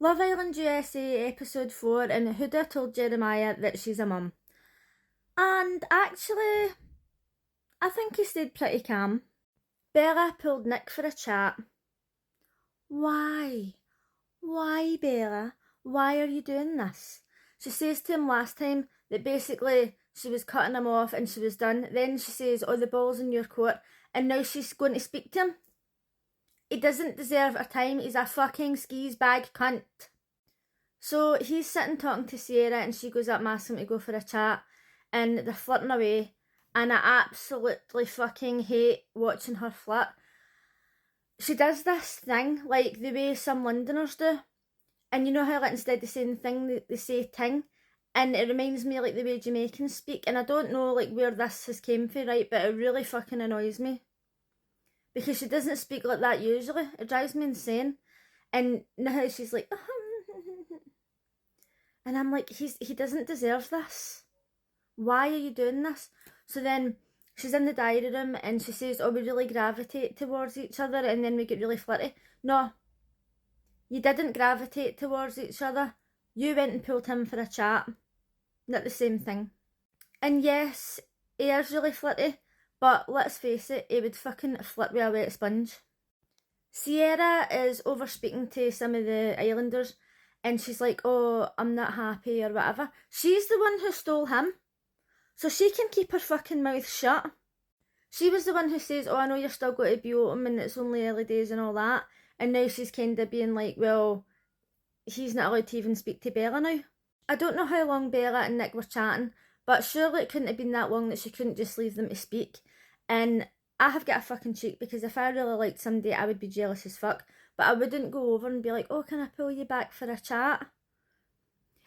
Love Island USA episode 4, and Huda told Jeremiah that she's a mum. And actually, I think he stayed pretty calm. Bella pulled Nick for a chat. Why? Why, Bella? Why are you doing this? She says to him last time that basically she was cutting him off and she was done. Then she says, oh, the ball's in your court, and now she's going to speak to him. He doesn't deserve her time. He's a fucking skis bag cunt. So he's sitting talking to Sierra, and she goes up and asks him to go for a chat, and they're flirting away, and I absolutely fucking hate watching her flirt. She does this thing like the way some Londoners do, and you know how like instead of saying thing they say ting, and it reminds me like the way Jamaicans speak, and I don't know like where this has came from, right, but it really fucking annoys me. Because she doesn't speak like that usually. It drives me insane. And now she's like, and I'm like, he doesn't deserve this. Why are you doing this? So then she's in the diary room and she says, oh, we really gravitate towards each other and then we get really flirty. No, you didn't gravitate towards each other. You went and pulled him for a chat. Not the same thing. And yes, he is really flirty. But let's face it, he would fucking flirt with a wet sponge. Sierra is over speaking to some of the islanders and she's like, oh, I'm not happy or whatever. She's the one who stole him. So she can keep her fucking mouth shut. She was the one who says, oh, I know you're still going to be with him and it's only early days and all that. And now she's kind of being like, well, he's not allowed to even speak to Bella now. I don't know how long Bella and Nick were chatting, but surely it couldn't have been that long that she couldn't just leave them to speak. And I have got a fucking cheek because if I really liked somebody, I would be jealous as fuck. But I wouldn't go over and be like, oh, can I pull you back for a chat?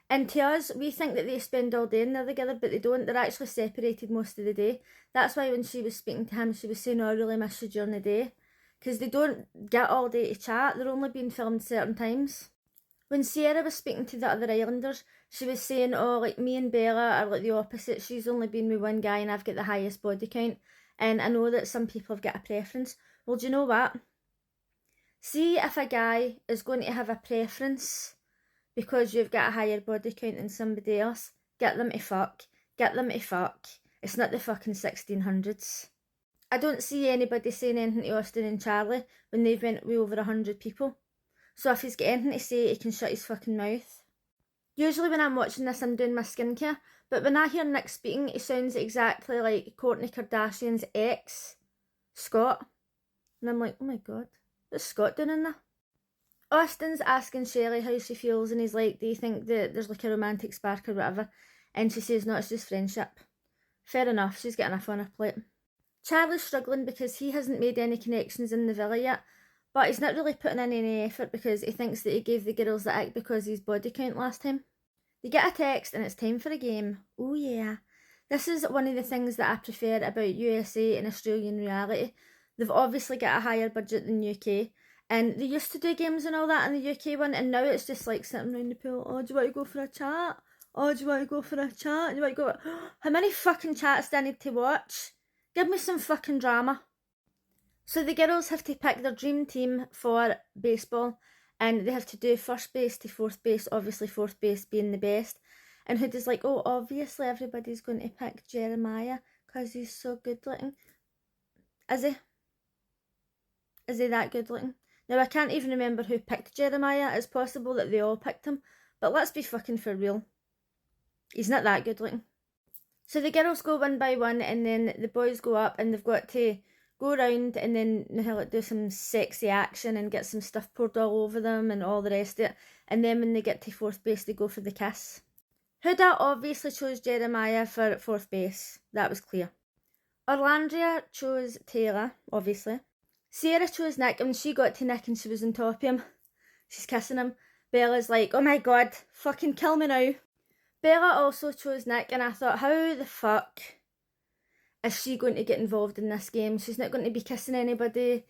And to us, we think that they spend all day in there together, but they don't. They're actually separated most of the day. That's why when she was speaking to him, she was saying, oh, I really miss you during the day. Because they don't get all day to chat. They're only being filmed certain times. When Sierra was speaking to the other islanders, she was saying, oh, like me and Bella are like the opposite. She's only been with one guy and I've got the highest body count. And I know that some people have got a preference. Well, do you know what? See if a guy is going to have a preference because you've got a higher body count than somebody else, get them to fuck. Get them to fuck. It's not the fucking 1600s. I don't see anybody saying anything to Austin and Charlie when they've went with over 100 people. So if he's got anything to say, he can shut his fucking mouth. Usually when I'm watching this, I'm doing my skincare. But when I hear Nick speaking, he sounds exactly like Kourtney Kardashian's ex, Scott. And I'm like, oh my god, what's Scott doing in there? Austin's asking Shelley how she feels and he's like, do you think that there's like a romantic spark or whatever? And she says, no, it's just friendship. Fair enough, she's got enough on her plate. Charlie's struggling because he hasn't made any connections in the villa yet. But he's not really putting in any effort because he thinks that he gave the girls the ick because of his body count last time. They get a text and it's time for a game. Oh yeah. This is one of the things that I prefer about USA and Australian reality. They've obviously got a higher budget than UK. And they used to do games and all that in the UK one, and now it's just like sitting around the pool. Oh, do you want to go for a chat? Oh, do you want to go for a chat? Do you want to go? How many fucking chats do I need to watch? Give me some fucking drama. So the girls have to pick their dream team for baseball, and they have to do first base to fourth base, obviously fourth base being the best. And Hood is like, oh, obviously everybody's going to pick Jeremiah because he's so good looking. Is he? Is he that good looking? Now I can't even remember who picked Jeremiah. It's possible that they all picked him, but let's be fucking for real. He's not that good looking. So the girls go one by one, and then the boys go up, and they've got to go around and then do some sexy action and get some stuff poured all over them and all the rest of it. And then when they get to fourth base, they go for the kiss. Huda obviously chose Jeremiah for fourth base. That was clear. Orlandria chose Taylor, obviously. Sierra chose Nick, and when she got to Nick and she was on top of him, she's kissing him. Bella's like, oh my god, fucking kill me now. Bella also chose Nick, and I thought, how the fuck is she going to get involved in this game? She's not going to be kissing anybody.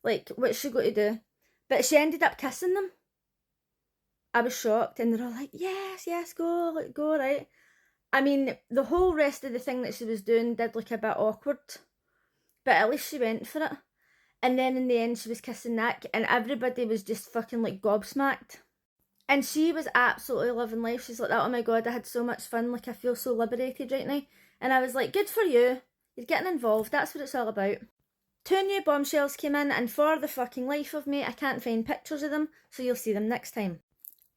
Like, what's she going to do? But she ended up kissing them. I was shocked, and they're all like, yes, go, like, go, right? I mean, the whole rest of the thing that she was doing did look a bit awkward, but at least she went for it. And then in the end, she was kissing Nick, and everybody was just fucking like gobsmacked. And she was absolutely living life. She's like, oh my god, I had so much fun, like I feel so liberated right now. And I was like, good for you, you're getting involved, that's what it's all about. 2 new bombshells came in, and for the fucking life of me, I can't find pictures of them, so you'll see them next time.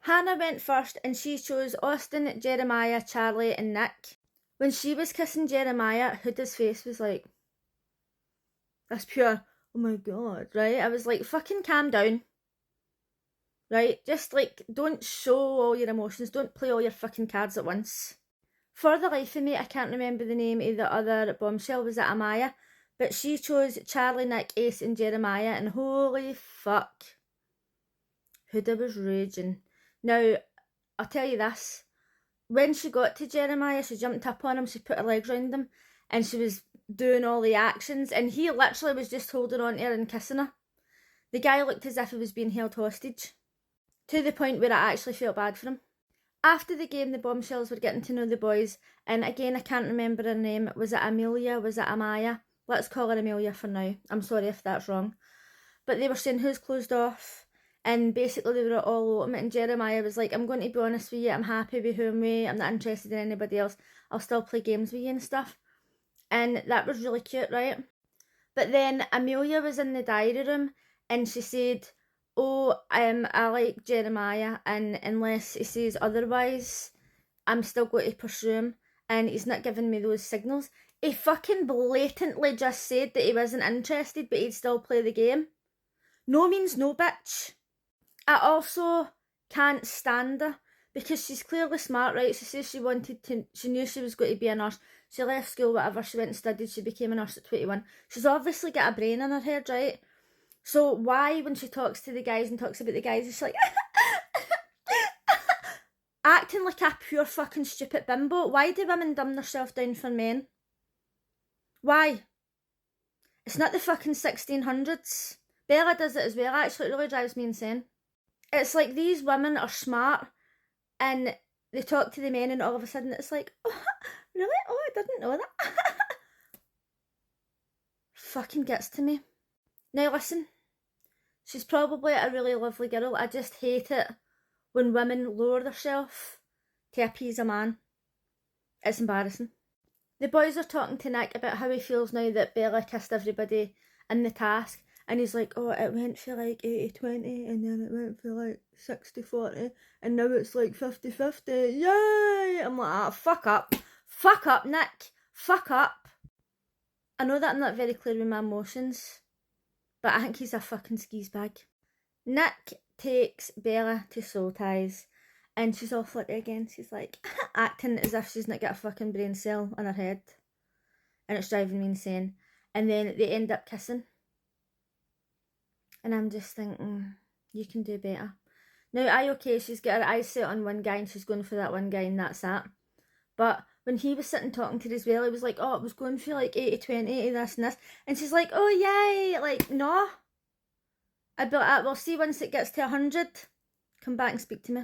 Hannah went first, and she chose Austin, Jeremiah, Charlie, and Nick. When she was kissing Jeremiah, Huda's face was like, that's pure, oh my god, right? I was like, fucking calm down. Right? Just like, don't show all your emotions, don't play all your fucking cards at once. For the life of me, I can't remember the name of the other bombshell. Was it Amaya? But she chose Charlie, Nick, Ace, and Jeremiah, and holy fuck, Huda was raging. Now, I'll tell you this, when she got to Jeremiah, she jumped up on him, she put her legs round him, and she was doing all the actions, and he literally was just holding on to her and kissing her. The guy looked as if he was being held hostage, to the point where I actually felt bad for him. After the game, the bombshells were getting to know the boys, and again, I can't remember her name. Was it Amelia? Was it Amaya? Let's call her Amelia for now. I'm sorry if that's wrong. But they were saying who's closed off, and basically they were all open, and Jeremiah was like, I'm going to be honest with you, I'm happy with who I'm with, I'm not interested in anybody else, I'll still play games with you and stuff. And that was really cute, right? But then Amelia was in the diary room, and she said, oh, I like Jeremiah, and unless he says otherwise, I'm still going to pursue him, and he's not giving me those signals. He fucking blatantly just said that he wasn't interested, but he'd still play the game. No means no, bitch. I also can't stand her, because she's clearly smart, right? She says she knew she was going to be a nurse. She left school, whatever, she went and studied, she became a nurse at 21. She's obviously got a brain in her head, right? So why, when she talks to the guys and talks about the guys, she's like, acting like a pure fucking stupid bimbo? Why do women dumb themselves down for men? Why? It's not the fucking 1600s. Bella does it as well, actually, it really drives me insane. It's like these women are smart, and they talk to the men, and all of a sudden it's like, oh, really? Oh, I didn't know that. Fucking gets to me. Now listen, she's probably a really lovely girl. I just hate it when women lower themselves to appease a man. It's embarrassing. The boys are talking to Nick about how he feels now that Bella kissed everybody in the task, and he's like, oh, it went for like 80-20, and then it went for like 60-40, and now it's like 50-50, yay! I'm like, ah, fuck up, Nick, fuck up. I know that I'm not very clear with my emotions, but I think he's a fucking skis bag. Nick takes Bella to Soul Ties, and she's all flirty again. She's like, acting as if she's not got a fucking brain cell in her head. And it's driving me insane. And then they end up kissing. And I'm just thinking, you can do better. Now, okay, she's got her eyes set on one guy, and she's going for that one guy, and that's that. But when he was sitting talking to her as well, he was like, oh, it was going for like 80-20, this and this. And she's like, oh, yay. Like, no. I'd be like, we'll see once it gets to 100. Come back and speak to me.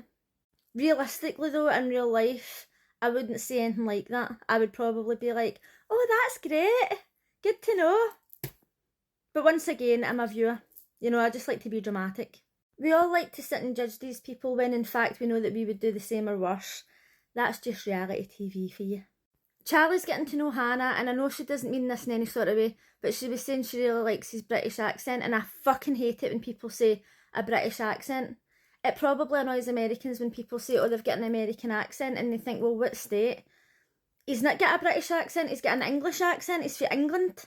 Realistically though, in real life, I wouldn't say anything like that. I would probably be like, oh, that's great. Good to know. But once again, I'm a viewer. You know, I just like to be dramatic. We all like to sit and judge these people when in fact we know that we would do the same or worse. That's just reality TV for you. Charlie's getting to know Hannah, and I know she doesn't mean this in any sort of way, but she was saying she really likes his British accent, and I fucking hate it when people say a British accent. It probably annoys Americans when people say, oh, they've got an American accent, and they think, well, what state? He's not got a British accent, he's got an English accent, he's from England.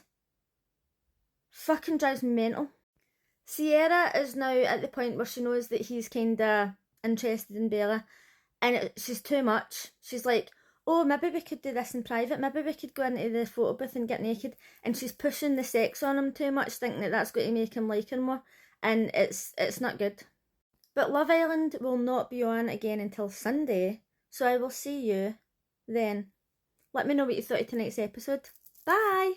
Fucking drives me mental. Sierra is now at the point where she knows that he's kinda interested in Bella, and she's too much. She's like, oh, maybe we could do this in private, maybe we could go into the photo booth and get naked, and she's pushing the sex on him too much, thinking that that's going to make him like her more, and it's not good. But Love Island will not be on again until Sunday, so I will see you then. Let me know what you thought of tonight's episode. Bye!